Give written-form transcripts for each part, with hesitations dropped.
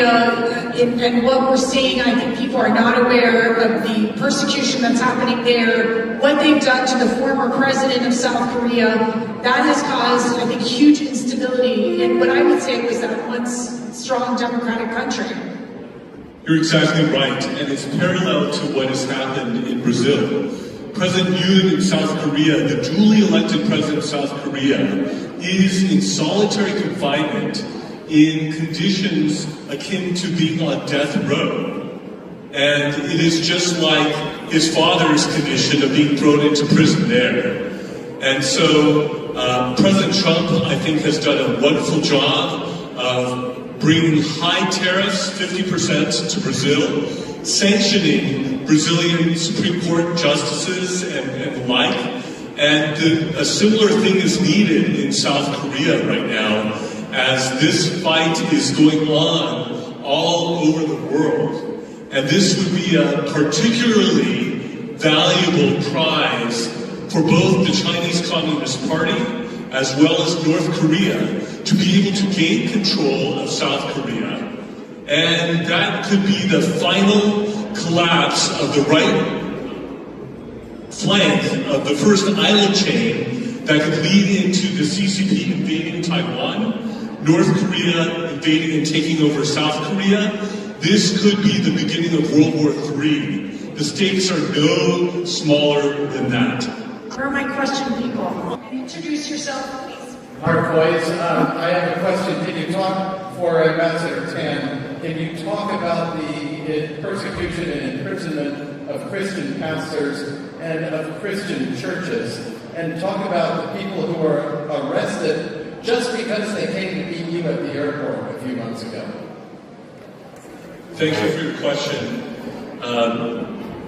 Korea and what we're seeing. I think people are not aware of the persecution that's happening there, what they've done to the former president of South Korea. That has caused, I think, huge instability in what I would say was that once strong democratic country. You're exactly right, and it's parallel to what has happened in Brazil. President Yoon in South Korea, the duly elected president of South Korea, is in solitary confinement in conditions akin to being on death row. And it is just like his father's condition of being thrown into prison there. And so President Trump, I think, has done a wonderful job of bringing high tariffs, 50% to Brazil, sanctioning Brazilian Supreme Court justices and the like. And a similar thing is needed in South Korea right now, as this fight is going on all over the world. And this would be a particularly valuable prize for both the Chinese Communist Party as well as North Korea to be able to gain control of South Korea. And that could be the final collapse of the right flank of the first island chain that could lead into the CCP invading Taiwan, North Korea invading and taking over South Korea. This could be the beginning of World War III. The stakes are no smaller than that. Where are my question people? Introduce yourself, please. Mark Boyce, I have a question. Can you talk, for Ambassador Tan, can you talk about the persecution and imprisonment of Christian pastors and of Christian churches, and talk about the people who were arrested just because they came to meet you at the airport a few months ago? Thank you for your question.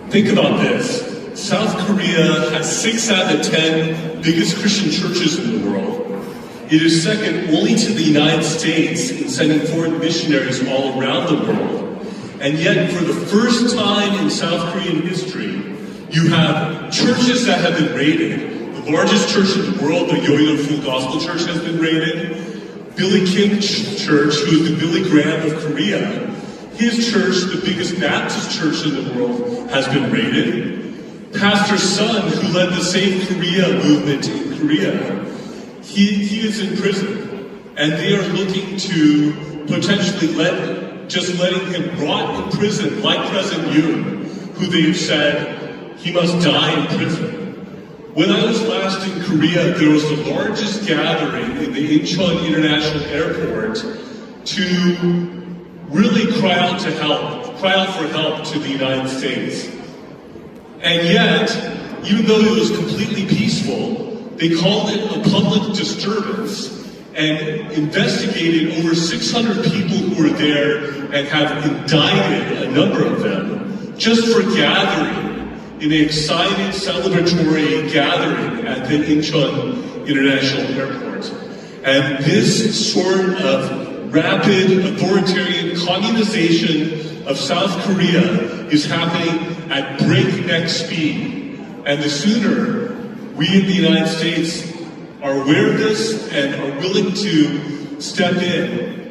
Think about this. South Korea has 6 out of 10 biggest Christian churches in the world. It is second only to the United States in sending foreign missionaries all around the world. And yet, for the first time in South Korean history, you have churches that have been raided. The largest church in the world, the Yoido Full Gospel Church, has been raided. Billy Kim Church, who is the Billy Graham of Korea, his church, the biggest Baptist church in the world, has been raided. Pastor Sun, who led the Save Korea movement in Korea, he is in prison. And they are looking to potentially letting him rot in prison, like President Yoon, who they've said he must die in prison. When I was last in Korea, there was the largest gathering in the Incheon International Airport to really cry out for help to the United States. And yet, even though it was completely peaceful, they called it a public disturbance and investigated over 600 people who were there and have indicted a number of them just for gathering in an excited celebratory gathering at the Incheon International Airport. And this sort of rapid authoritarian communization of South Korea is happening at breakneck speed. And the sooner we in the United States are aware of this and are willing to step in